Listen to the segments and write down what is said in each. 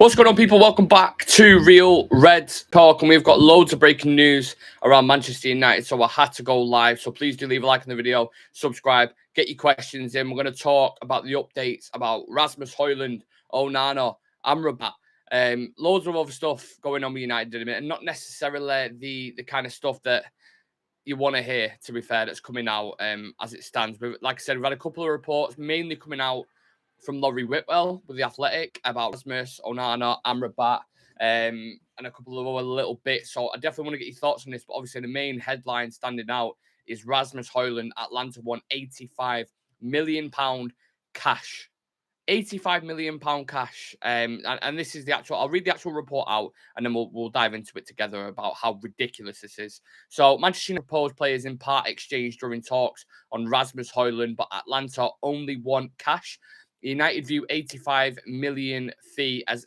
What's going on, people? Welcome back to Real Reds Talk, and we've got loads of breaking news around Manchester United, so I had to go live. So please do leave a like on the video, subscribe, get your questions in. We're going to talk about the updates about Rasmus Hojlund, Onana, Amrabat, loads of other stuff going on with United in a minute, and not necessarily the kind of stuff that you want to hear, to be fair, that's coming out as it stands. But like I said, we've had a couple of reports mainly coming out from Laurie Whitwell with The Athletic about Rasmus, Onana, Amrabat, and a couple of other little bits. So I definitely want to get your thoughts on this. But obviously, the main headline standing out is Rasmus Hojlund. Atlanta won £85 million cash. £85 million cash. And this is the actual, I'll read the actual report out and then we'll dive into it together about how ridiculous this is. So Manchester United proposed players in part exchange during talks on Rasmus Hojlund, but Atlanta only want cash. United view 85 million fee as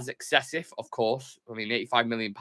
excessive, of course. I mean, £85 million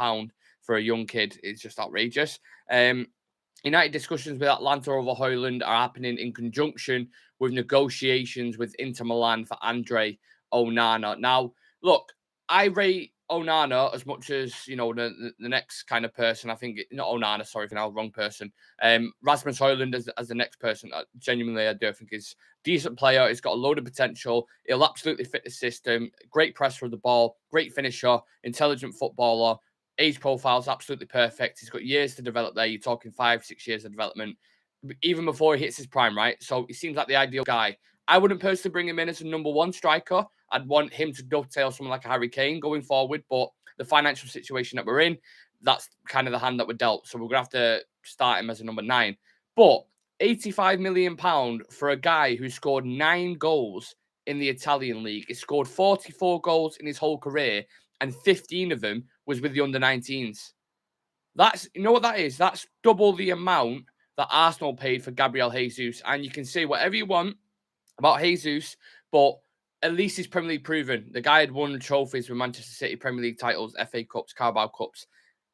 for a young kid is just outrageous. United discussions with Atlanta over Hojlund are happening in conjunction with negotiations with Inter Milan for Andre Onana. Now, look, I rate Onana as much as, you know, the next kind of person. I think, not Onana, sorry for now, wrong person. Rasmus Hojlund as the next person, genuinely, I do think is decent player. He's got a load of potential. He'll absolutely fit the system. Great presser of the ball, great finisher, intelligent footballer. Age profile is absolutely perfect. He's got years to develop there. You're talking 5-6 years of development, even before he hits his prime, right? So he seems like the ideal guy. I wouldn't personally bring him in as a number one striker. I'd want him to dovetail someone like a Harry Kane going forward. But the financial situation that we're in, that's kind of the hand that we're dealt. So we're going to have to start him as a number 9. But £85 million for a guy who scored 9 goals in the Italian league. He scored 44 goals in his whole career, and 15 of them was with the under-19s. That's, you know what that is? That's double the amount that Arsenal paid for Gabriel Jesus. And you can say whatever you want about Jesus, but at least he's Premier League proven. The guy had won trophies with Manchester City, Premier League titles, FA Cups, Carabao Cups.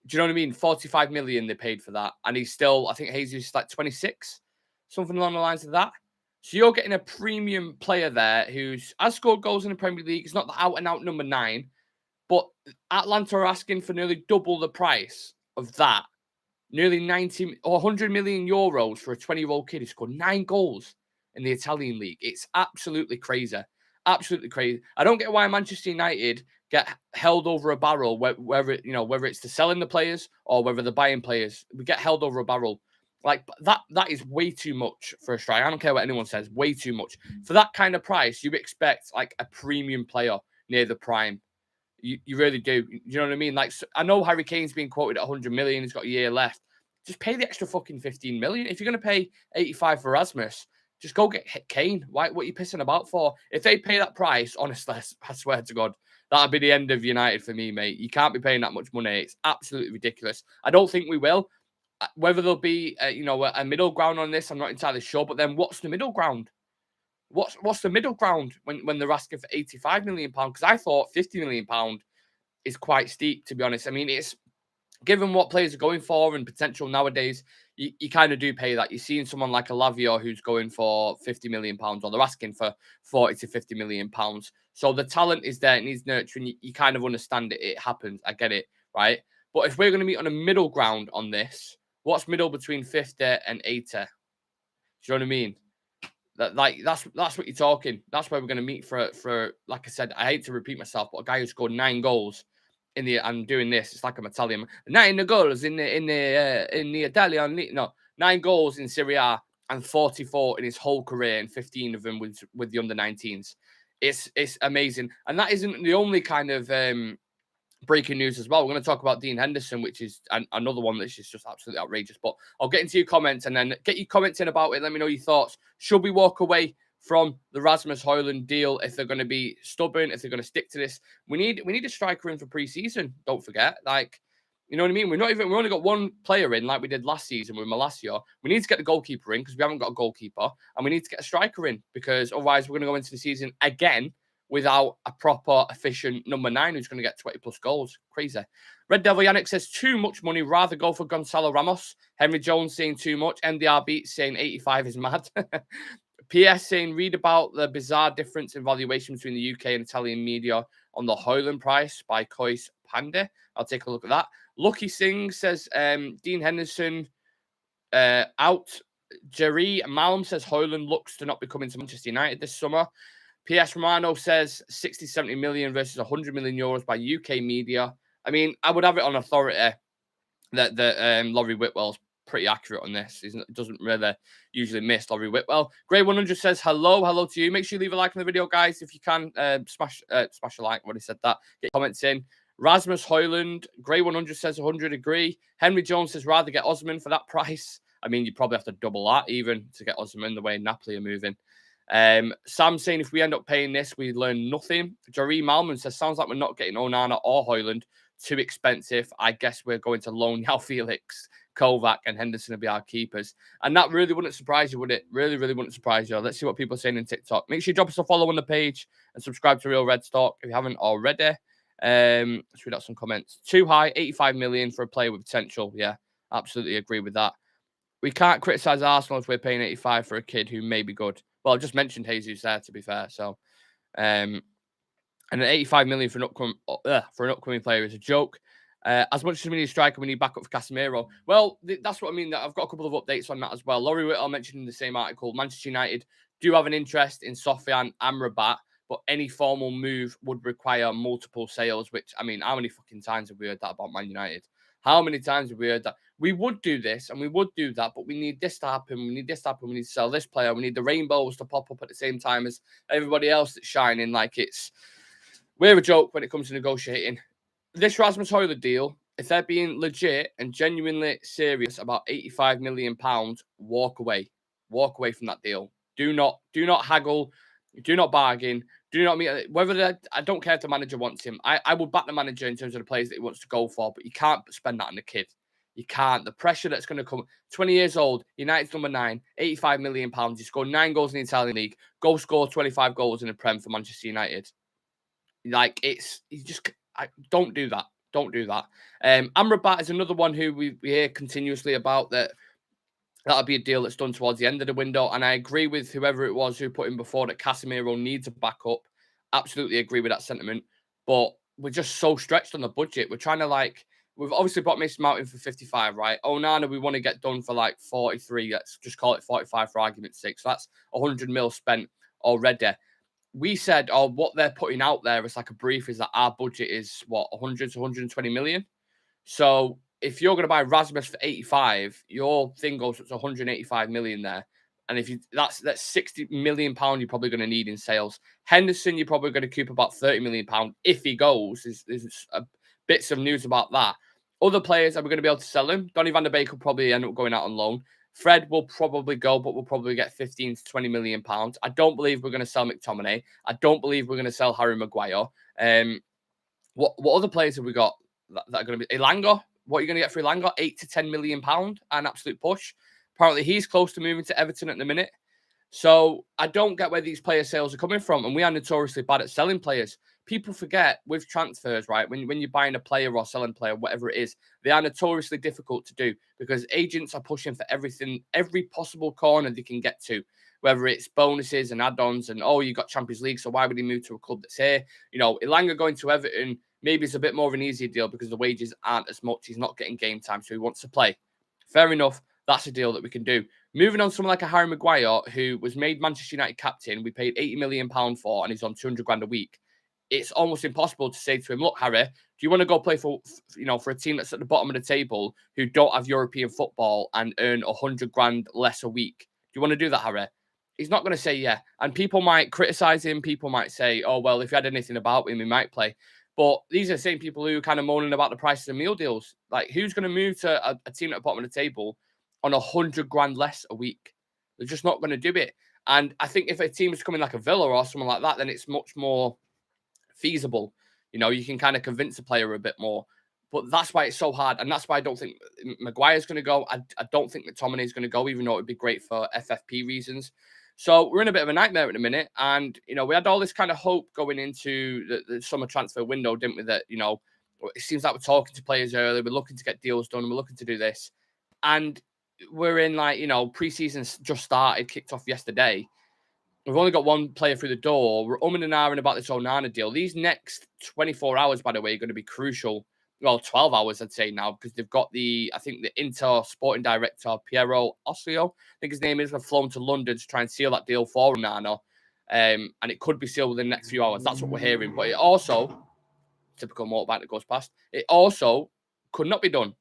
Do you know what I mean? 45 million they paid for that. And he's still, I think Jesus is like 26, something along the lines of that. So you're getting a premium player there who's has scored goals in the Premier League. He's not the out-and-out number 9. But Atlanta are asking for nearly double the price of that. Nearly 90 or 100 million euros for a 20-year-old kid who scored 9 goals in the Italian league. It's absolutely crazy. Absolutely crazy. I don't get why Manchester United get held over a barrel, whether it's to selling the players or whether they're buying players. We get held over a barrel. Like that is way too much for a strike. I don't care what anyone says. Way too much. For that kind of price, you expect like a premium player near the prime. You really do. You know what I mean? Like, I know Harry Kane's being quoted at 100 million. He's got a year left. Just pay the extra fucking 15 million. If you're going to pay 85 for Rasmus, just go get Kane. What are you pissing about for? If they pay that price, honestly, I swear to God, that'll be the end of United for me, mate. You can't be paying that much money. It's absolutely ridiculous. I don't think we will. Whether there'll be, a middle ground on this, I'm not entirely sure. But then what's the middle ground? What's the middle ground when they're asking for £85 million? Because I thought £50 million is quite steep, to be honest. I mean, it's given what players are going for and potential nowadays, you kind of do pay that. You're seeing someone like a Lavio who's going for £50 million, or they're asking for £40 to £50 million. So the talent is there, it needs nurturing. You kind of understand it. It happens. I get it, right? But if we're going to meet on a middle ground on this, what's middle between 50 and 80? Do you know what I mean? That's what you're talking. That's where we're going to meet for like I said, I hate to repeat myself, but a guy who scored 9 goals I'm doing this. It's like I'm Italian. 9 goals in the Italian league. No, 9 goals in Serie A and 44 in his whole career, and 15 of them with the under-19s. It's amazing, and that isn't the only kind of breaking news as well. We're going to talk about Dean Henderson, which is another one that's just absolutely outrageous. But I'll get into your comments and then get your comments in about it. Let me know your thoughts. Should we walk away from the Rasmus Hojlund deal if they're going to be stubborn, if they're going to stick to this? We need a striker in for pre-season. Don't forget, you know what I mean? We only got one player in like we did last season with Malacia. We need to get the goalkeeper in because we haven't got a goalkeeper, and we need to get a striker in because otherwise we're going to go into the season again without a proper, efficient number 9 who's going to get 20-plus goals. Crazy. Red Devil Yannick says, too much money. Rather go for Gonzalo Ramos. Henry Jones saying too much. MDR Beats saying 85 is mad. PS saying, read about the bizarre difference in valuation between the UK and Italian media on the Hojlund price by Kois Pande. I'll take a look at that. Lucky Singh says Dean Henderson out. Jerry Malm says Hojlund looks to not be coming to Manchester United this summer. PS Romano says 60, 70 million versus 100 million euros by UK media. I mean, I would have it on authority that Laurie Whitwell's pretty accurate on this. He doesn't really usually miss Laurie Whitwell. Grey 100 says hello to you. Make sure you leave a like on the video, guys. If you can, smash a like when he said that. Get comments in. Rasmus Hojlund, Grey 100 says 100 agree. Henry Jones says rather get Osman for that price. I mean, you probably have to double that even to get Osman the way Napoli are moving. Sam saying if we end up paying this, we learn nothing. Jerry Malman says sounds like we're not getting Onana or Hojlund. Too expensive. I guess we're going to loan Yao Felix, Kovac, and Henderson to be our keepers. And that really wouldn't surprise you, would it? Really, really wouldn't surprise you. Let's see what people are saying in TikTok. Make sure you drop us a follow on the page and subscribe to Real Red Stock if you haven't already. Let's read out some comments. Too high, 85 million for a player with potential. Yeah, absolutely agree with that. We can't criticise Arsenal if we're paying 85 for a kid who may be good. Well, I just mentioned Jesus there, to be fair. So, and an 85 million for an upcoming player is a joke. As much as we need a striker, we need backup for Casemiro. Well, that's what I mean. I've got a couple of updates on that as well. Laurie Whittle mentioned in the same article, Manchester United do have an interest in Sofian Amrabat, but any formal move would require multiple sales, which, I mean, how many fucking times have we heard that about Man United? How many times have we heard that? We would do this and we would do that, but we need this to happen. We need this to happen. We need to sell this player. We need the rainbows to pop up at the same time as everybody else that's shining. Like we're a joke when it comes to negotiating. This Rasmus Hojlund deal, if they're being legit and genuinely serious about £85 million, walk away. Walk away from that deal. Do not haggle. Do not bargain. Do not meet. I don't care if the manager wants him. I will back the manager in terms of the players that he wants to go for, but you can't spend that on the kid. You can't. The pressure that's going to come. 20 years old, United's number 9, £85 million. You scored 9 goals in the Italian league. Go score 25 goals in the Prem for Manchester United. Like don't do that. Don't do that. Amrabat is another one who we hear continuously about that. That'll be a deal that's done towards the end of the window. And I agree with whoever it was who put him before that Casemiro needs a backup. Absolutely agree with that sentiment. But we're just so stretched on the budget. We're trying to we've obviously brought Mason Mount in for 55, right? Onana, we want to get done for 43. Let's just call it 45 for argument's sake. So that's 100 mil spent already. We said, what they're putting out there as a brief is that our budget is 100 to 120 million. So if you're going to buy Rasmus for 85, your thing goes up to 185 million there. And if that's 60 million pound you're probably going to need in sales. Henderson, you're probably going to keep about 30 million pound if he goes. There's bits of news about that. Other players, are we going to be able to sell him? Donny van der Beek will probably end up going out on loan. Fred will probably go, but we'll probably get 15 to 20 million pounds. I don't believe we're going to sell McTominay. I don't believe we're going to sell Harry Maguire. What other players have we got that are going to be? Elanga? What are you going to get for Elanga? 8 to 10 million pound, an absolute push. Apparently, he's close to moving to Everton at the minute. So I don't get where these player sales are coming from, and we are notoriously bad at selling players. People forget with transfers, right? When you're buying a player or selling a player, whatever it is, they are notoriously difficult to do because agents are pushing for everything, every possible corner they can get to, whether it's bonuses and add-ons and, you got Champions League, so why would he move to a club that's here? Elanga going to Everton, maybe it's a bit more of an easier deal because the wages aren't as much. He's not getting game time, so he wants to play. Fair enough. That's a deal that we can do. Moving on to someone like a Harry Maguire, who was made Manchester United captain, we paid £80 million for, and he's on 200 grand a week. It's almost impossible to say to him, look, Harry, do you want to go play for a team that's at the bottom of the table who don't have European football and earn 100 grand less a week? Do you want to do that, Harry? He's not going to say yeah. And people might criticize him. People might say, well, if he had anything about him, he might play. But these are the same people who are kind of moaning about the prices of meal deals. Like, who's going to move to a team at the bottom of the table on 100 grand less a week? They're just not going to do it. And I think if a team is coming like a Villa or someone like that, then it's much more feasible. You can kind of convince the player a bit more. But that's why it's so hard. And that's why I don't think Maguire's going to go. I don't think McTominay is going to go, even though it would be great for FFP reasons. So we're in a bit of a nightmare at the minute. And, we had all this kind of hope going into the summer transfer window, didn't we? That, it seems like we're talking to players early. We're looking to get deals done. We're looking to do this. And we're in pre-season just started, kicked off yesterday. We've only got one player through the door. We're umming and ahhing about this Onana deal. These next 24 hours, by the way, are going to be crucial. Well, 12 hours, I'd say now, because they've got I think the Inter sporting director, Piero Ossio, I think his name is, have flown to London to try and seal that deal for Onana. And it could be sealed within the next few hours. That's what we're hearing. But it also, typical motorbike that goes past, it also could not be done.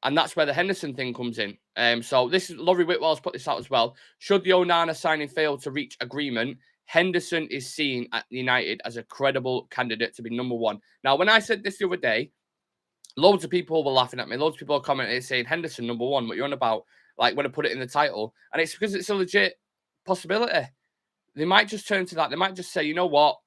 And that's where the Henderson thing comes in. So this is Laurie Whitwell's put this out as well. Should the Onana signing fail to reach agreement, Henderson is seen at United as a credible candidate to be number one. Now, when I said this the other day, loads of people were laughing at me. Loads of people are commenting saying Henderson number one. What you're on about? Like when I put it in the title, and it's because it's a legit possibility. They might just turn to that. They might just say, you know what,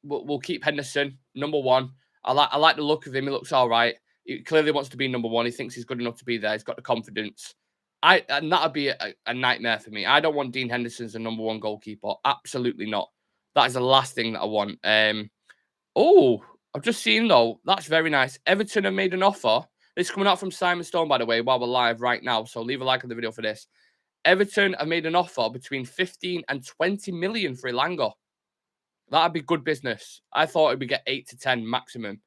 we'll keep Henderson number one. I like the look of him. He looks all right. He clearly wants to be number one. He thinks he's good enough to be there. He's got the confidence. And that would be a nightmare for me. I don't want Dean Henderson as a number one goalkeeper. Absolutely not. That is the last thing that I want. I've just seen, though, that's very nice. Everton have made an offer. This is coming out from Simon Stone, by the way, while we're live right now. So leave a like on the video for this. Everton have made an offer between 15 and 20 million for Elanga. That'd be good business. I thought it would get 8 to 10 maximum.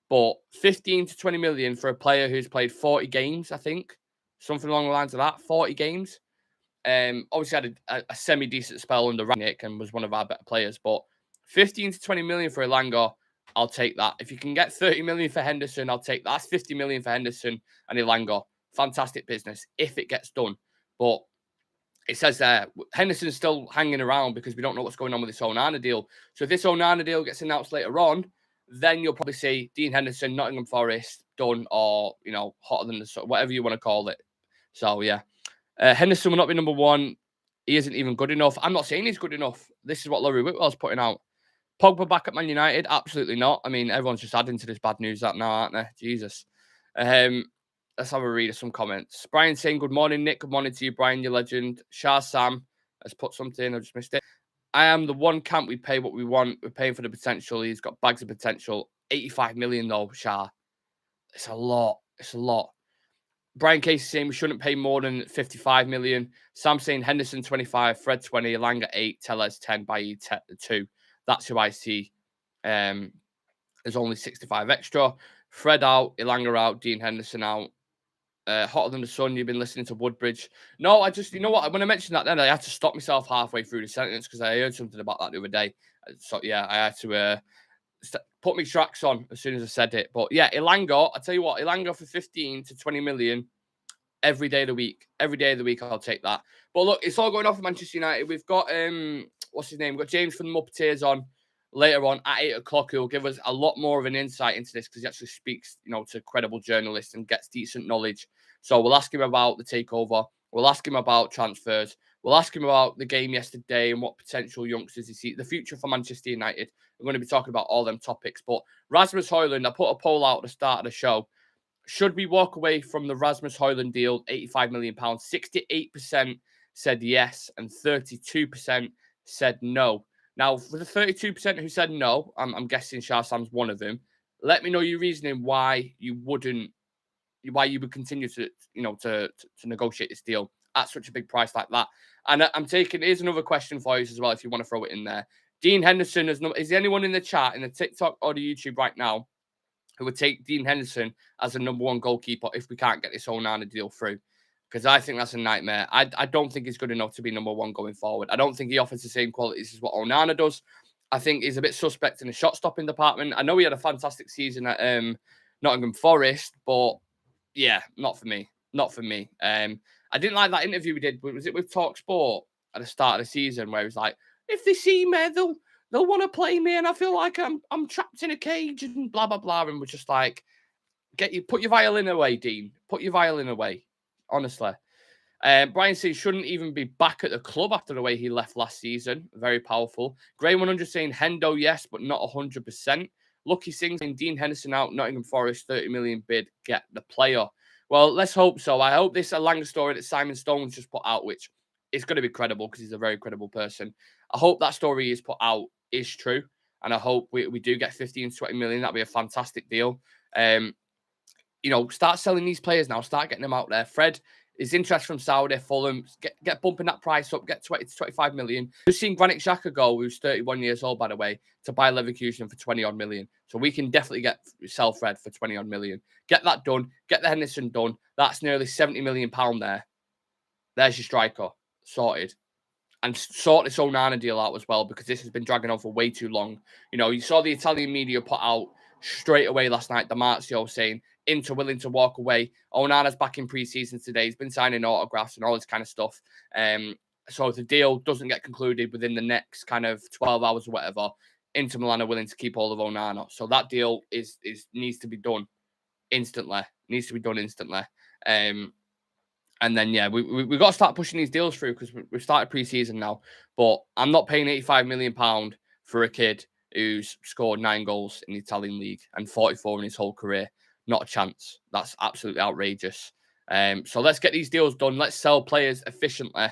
But 15 to 20 million for a player who's played 40 games, I think. Something along the lines of that. 40 games. Obviously had a semi-decent spell under Rangnick and was one of our better players. But 15 to 20 million for Elanga, I'll take that. If you can get 30 million for Henderson, I'll take that. That's 50 million for Henderson and Elanga. Fantastic business if it gets done. But it says there, Henderson's still hanging around because we don't know what's going on with this Onana deal. So if this Onana deal gets announced later on, then you'll probably see Dean Henderson, Nottingham Forest, done, or, hotter than the sun, whatever you want to call it. So, yeah. Henderson will not be number one. He isn't even good enough. I'm not saying he's good enough. This is what Laurie Whitwell's putting out. Pogba back at Man United? Absolutely not. I mean, everyone's just adding to this bad news now, aren't they? Jesus. Let's have a read of some comments. Brian saying, good morning, Nick. Good morning to you, Brian, your legend. Shah Sam has put something. I just missed it. I am the one camp we pay what we want. We're paying for the potential. He's got bags of potential. 85 million, though, Shah. It's a lot. It's a lot. Brian Casey saying we shouldn't pay more than 55 million. Sam saying Henderson 25, Fred 20, Elanga 8, Tellez 10, Bailly 2. That's who I see. There's only 65 extra. Fred out, Elanga out, Dean Henderson out. Hotter than the sun, you've been listening to Woodbridge. No, I just, you know what? When I mentioned that then, I had to stop myself halfway through the sentence because I heard something about that the other day. So, yeah, I had to put my tracks on as soon as I said it. But, yeah, Elanga, I tell you what, Elanga for 15 to 20 million every day of the week. Every day of the week, I'll take that. But, look, it's all going off for Manchester United. We've got, what's his name? We've got James from the Muppeteers on later on at 8 o'clock, who will give us a lot more of an insight into this because he actually speaks, to credible journalists and gets decent knowledge. So we'll ask him about the takeover. We'll ask him about transfers. We'll ask him about the game yesterday and what potential youngsters he sees, the future for Manchester United. We're going to be talking about all them topics. But Rasmus Hojlund, I put a poll out at the start of the show. Should we walk away from the Rasmus Hojlund deal, £85 million? 68% said yes and 32% said no. Now, for the 32% who said no, I'm guessing Shah Sam's one of them. Let me know your reasoning why you would continue to negotiate this deal at such a big price like that. And here's another question for you as well, if you want to throw it in there. Dean Henderson, is there anyone in the chat, in the TikTok or the YouTube right now, who would take Dean Henderson as a number one goalkeeper if we can't get this Onana deal through? Because I think that's a nightmare. I don't think he's good enough to be number one going forward. I don't think he offers the same qualities as what Onana does. I think he's a bit suspect in the shot-stopping department. I know he had a fantastic season at Nottingham Forest, but yeah, not for me. Not for me. I didn't like that interview we did. Was it with TalkSport at the start of the season where he was like, if they see me, they'll want to play me and I feel like I'm trapped in a cage and blah, blah, blah. And we're just like, put your violin away, Dean. Put your violin away. Honestly. Brian says shouldn't even be back at the club after the way he left last season. Very powerful. Gray 100 saying Hendo, yes, but not 100%. Lucky Singh saying Dean Henderson out, Nottingham Forest, 30 million bid, get the player. Well, let's hope so. I hope this Elanga story that Simon Stone's just put out, which is going to be credible because he's a very credible person. I hope that story is put out is true. And I hope we do get 15 to 20 million. That'd be a fantastic deal. Start selling these players now. Start getting them out there. Fred His interest from Saudi, Fulham, get bumping that price up, get 20 to 25 million. We've seen Granit Xhaka go, who's 31 years old, by the way, to buy Leverkusen for 20-odd million. So we can definitely get Fred for 20-odd million. Get that done. Get the Henderson done. That's nearly £70 million there. There's your striker. Sorted. And sort this Onana deal out as well, because this has been dragging on for way too long. You know, you saw the Italian media put out straight away last night, Damarcio saying Inter willing to walk away. Onana's back in pre-season today. He's been signing autographs and all this kind of stuff. So if the deal doesn't get concluded within the next kind of 12 hours or whatever, Inter Milan are willing to keep all of Onana. So that deal needs to be done instantly. And then, yeah, we got to start pushing these deals through, because we've started pre-season now. But I'm not paying £85 million for a kid who's scored 9 goals in the Italian league and 44 in his whole career. Not a chance. That's absolutely outrageous. So let's get these deals done. Let's sell players efficiently.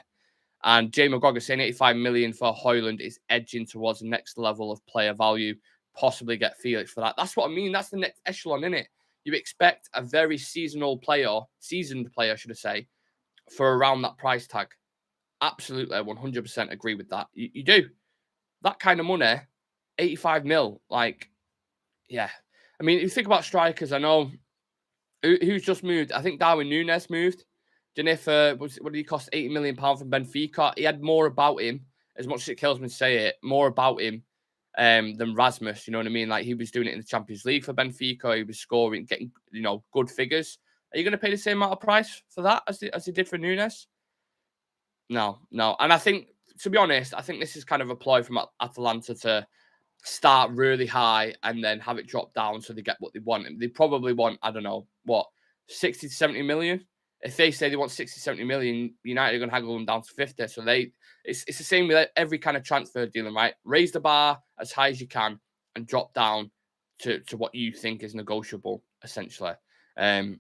And Jay McGregor saying 85 million for Hojlund is edging towards the next level of player value. Possibly get Felix for that. That's what I mean. That's the next echelon, innit? You expect a very seasoned player, should I say, for around that price tag. Absolutely, 100% agree with that. You do. That kind of money, 85 mil, like, yeah. I mean, if you think about strikers, I know who's just moved. I think Darwin Núñez moved. Didn't what did he cost? £80 million from Benfica. He had more about him, as much as it kills me to say it, more about him than Rasmus. You know what I mean? Like, he was doing it in the Champions League for Benfica. He was scoring, getting, good figures. Are you going to pay the same amount of price for that as he did for Núñez? No. And I think, to be honest, I think this is kind of a ploy from Atalanta to start really high and then have it drop down so they get what they want. They probably want, I don't know, 60 to 70 million? If they say they want 60, 70 million, United are going to haggle them down to 50. So it's the same with every kind of transfer dealing, right? Raise the bar as high as you can and drop down to what you think is negotiable, essentially. Dan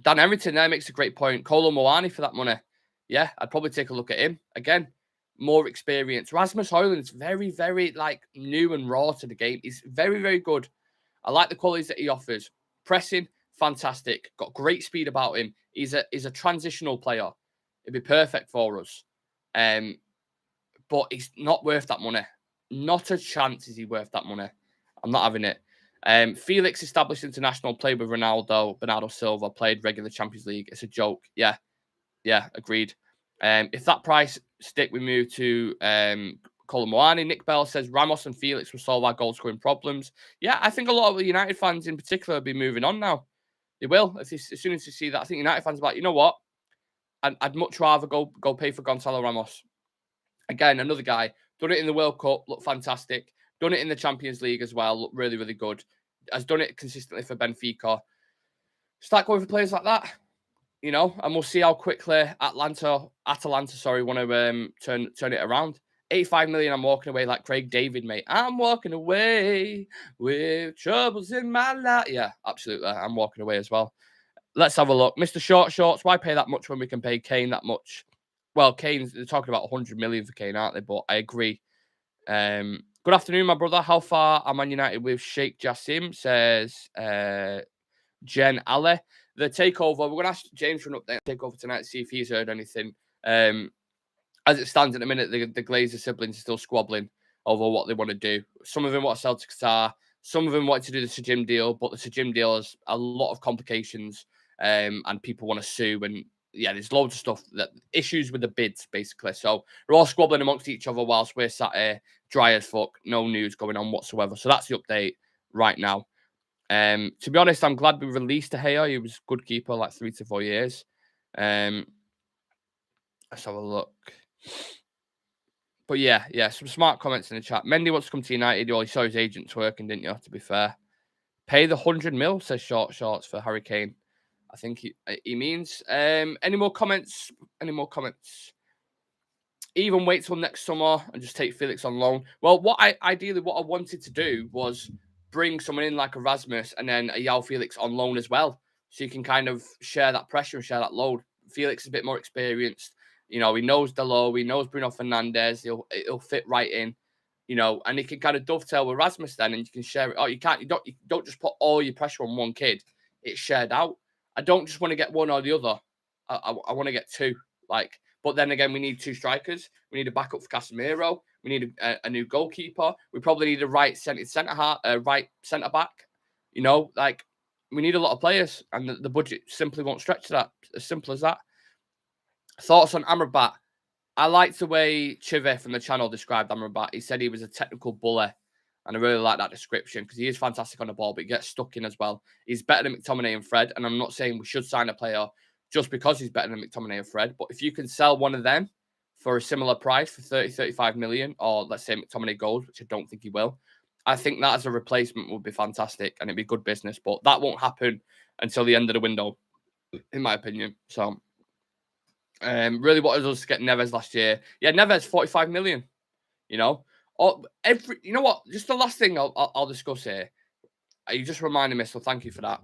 Everton there makes a great point. Kolo Muani for that money. Yeah, I'd probably take a look at him. Again, more experience. Rasmus Hojlund's very, very, new and raw to the game. He's very, very good. I like the qualities that he offers. Pressing, fantastic. Got great speed about him. He's a transitional player. It'd be perfect for us. But he's not worth that money. Not a chance is he worth that money. I'm not having it. Felix established international, played with Ronaldo, Bernardo Silva, played regular Champions League. It's a joke. Yeah, agreed. If that price stick, we move to Kolo Muani. Nick Bell says Ramos and Felix will solve our goal scoring problems. Yeah, I think a lot of the United fans in particular will be moving on now. They will. As soon as you see that, I think United fans are like, you know what? I'd much rather go pay for Gonzalo Ramos. Again, another guy. Done it in the World Cup, looked fantastic. Done it in the Champions League as well, looked really, really good. Has done it consistently for Benfica. Start going for players like that, and we'll see how quickly Atalanta, want to turn it around. 85 million, I'm walking away like Craig David, mate. I'm walking away with troubles in my life. Yeah, absolutely. I'm walking away as well. Let's have a look. Mr. Short Shorts, why pay that much when we can pay Kane that much? Well, they're talking about 100 million for Kane, aren't they? But I agree. Good afternoon, my brother. How far am Man United with Sheikh Jassim? Says Jen Ali. The takeover, we're going to ask James for an update on takeover tonight to see if he's heard anything. As it stands at the minute, the Glazer siblings are still squabbling over what they want to do. Some of them want to sell to Qatar. Some of them want to do the Sajim deal, but the Sajim deal has a lot of complications and people want to sue. And yeah, there's loads of stuff, issues with the bids, basically. So we're all squabbling amongst each other whilst we're sat here dry as fuck. No news going on whatsoever. So that's the update right now. To be honest, I'm glad we released De Gea. He was a good keeper, like 3 to 4 years. Let's have a look. But yeah, some smart comments in the chat. Mendy wants to come to United. You saw his agents working, didn't you? To be fair, pay the 100 mil, says Short Shorts for Harry Kane. I think he means. Any more comments? Even wait till next summer and just take Felix on loan. Well, what I wanted to do was bring someone in like Erasmus and then a João Felix on loan as well. So you can kind of share that pressure and share that load. Felix is a bit more experienced. He knows Delo, he knows Bruno Fernandes. He'll fit right in, and he can kind of dovetail with Rasmus then, and you can share it. Oh, you don't just put all your pressure on one kid. It's shared out. I don't just want to get one or the other. I want to get 2. Like, but then again, we need 2 strikers. We need a backup for Casemiro. We need a new goalkeeper. We probably need a right centre back. You know, like, we need a lot of players, and the budget simply won't stretch to that. As simple as that. Thoughts on Amrabat? I liked the way Chive from the channel described Amrabat. He said he was a technical bully, and I really like that description because he is fantastic on the ball, but he gets stuck in as well. He's better than McTominay and Fred, and I'm not saying we should sign a player just because he's better than McTominay and Fred, but if you can sell one of them for a similar price for 30, 35 million, or let's say McTominay goes, which I don't think he will, I think that as a replacement would be fantastic, and it'd be good business, but that won't happen until the end of the window, in my opinion. So, really wanted us to get Neves last year. Yeah, Neves, 45 million, you know. You know what? Just the last thing I'll discuss here. You just reminded me, so thank you for that.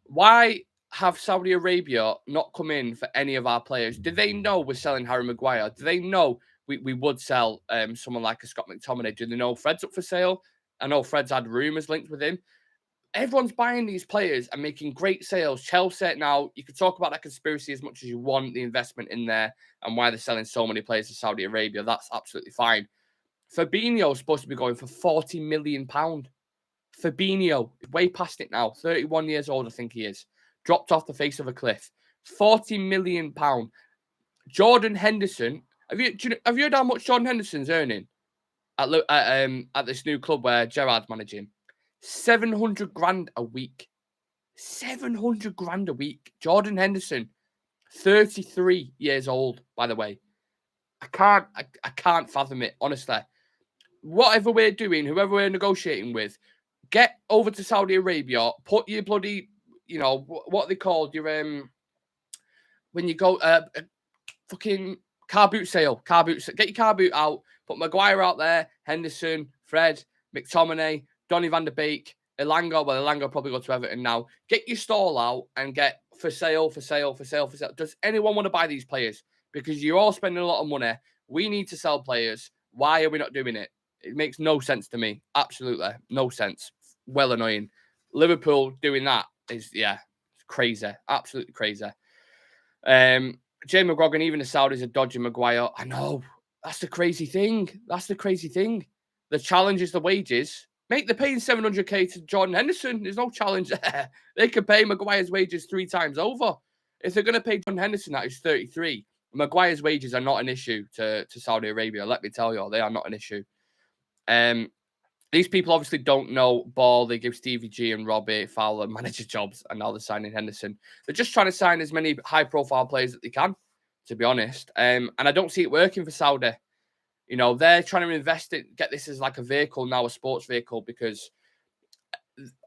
Why have Saudi Arabia not come in for any of our players? Did they know we're selling Harry Maguire? Do they know we would sell someone like a Scott McTominay? Do they know Fred's up for sale? I know Fred's had rumours linked with him. Everyone's buying these players and making great sales. Chelsea, now, you could talk about that conspiracy as much as you want, the investment in there and why they're selling so many players to Saudi Arabia. That's absolutely fine. Fabinho is supposed to be going for £40 million. Fabinho, way past it now. 31 years old, I think he is. Dropped off the face of a cliff. £40 million. Jordan Henderson. Have you heard how much Jordan Henderson's earning at this new club where Gerrard's managing? 700 grand a week. 700 grand a week. Jordan Henderson, 33 years old, by the way. I can't fathom it, honestly. Whatever we're doing, whoever we're negotiating with, get over to Saudi Arabia, put your bloody, you know, what they called, your, when you go, fucking car boot sale. Get your car boot out, put Maguire out there, Henderson, Fred, McTominay, Donny van der Beek, Elanga. Well, Elanga will probably go to Everton now. Get your stall out and get for sale. Does anyone want to buy these players? Because you're all spending a lot of money. We need to sell players. Why are we not doing it? It makes no sense to me. Absolutely no sense. Well annoying. Liverpool doing that is, yeah, it's crazy. Absolutely crazy. Jay McGrogan, even the Saudis are dodging Maguire. I know. That's the crazy thing. The challenge is the wages. Mate, they're paying 700k to Jordan Henderson. There's no challenge there. They could pay Maguire's wages 3 times over. If they're going to pay Jordan Henderson, that is 33. Maguire's wages are not an issue to Saudi Arabia. Let me tell you, they are not an issue. These people obviously don't know ball. They give Stevie G and Robbie Fowler manager jobs, and now they're signing Henderson. They're just trying to sign as many high-profile players that they can, to be honest. And I don't see it working for Saudi. You know, they're trying to invest it, get this as like a vehicle now, a sports vehicle, because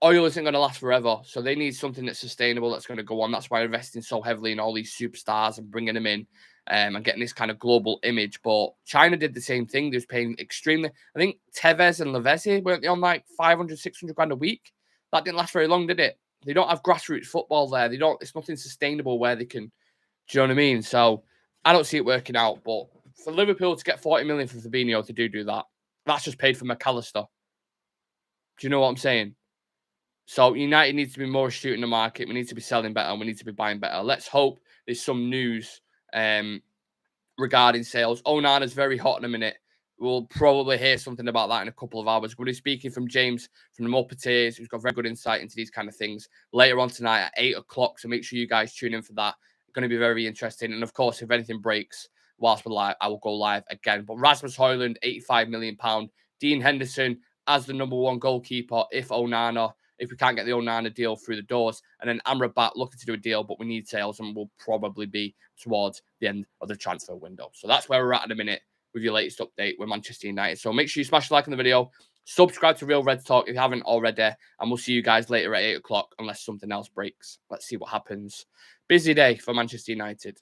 oil isn't going to last forever. So they need something that's sustainable, that's going to go on. That's why they're investing so heavily in all these superstars and bringing them in and getting this kind of global image. But China did the same thing. They was paying extremely, I think Tevez and Lavezzi, weren't they on like 500, 600 grand a week? That didn't last very long, did it? They don't have grassroots football there. It's nothing sustainable where they can, do you know what I mean? So I don't see it working out. But for Liverpool to get 40 million for Fabinho to do that, that's just paid for McAllister. Do you know what I'm saying? So United needs to be more astute in the market. We need to be selling better. We need to be buying better. Let's hope there's some news regarding sales. Onana's very hot in a minute. We'll probably hear something about that in a couple of hours. We'll be speaking from James from the Muppeters, who's got very good insight into these kind of things later on tonight at 8 o'clock. So make sure you guys tune in for that. It's going to be very interesting. And of course, if anything breaks whilst we're live, I will go live again. But Rasmus Hojlund, £85 million. Dean Henderson as the #1 goalkeeper if we can't get the Onana deal through the doors. And then Amrabat looking to do a deal, but we need sales and we'll probably be towards the end of the transfer window. So that's where we're at in a minute with your latest update with Manchester United. So make sure you smash the like on the video, subscribe to Real Reds Talk if you haven't already, and we'll see you guys later at 8 o'clock unless something else breaks. Let's see what happens. Busy day for Manchester United.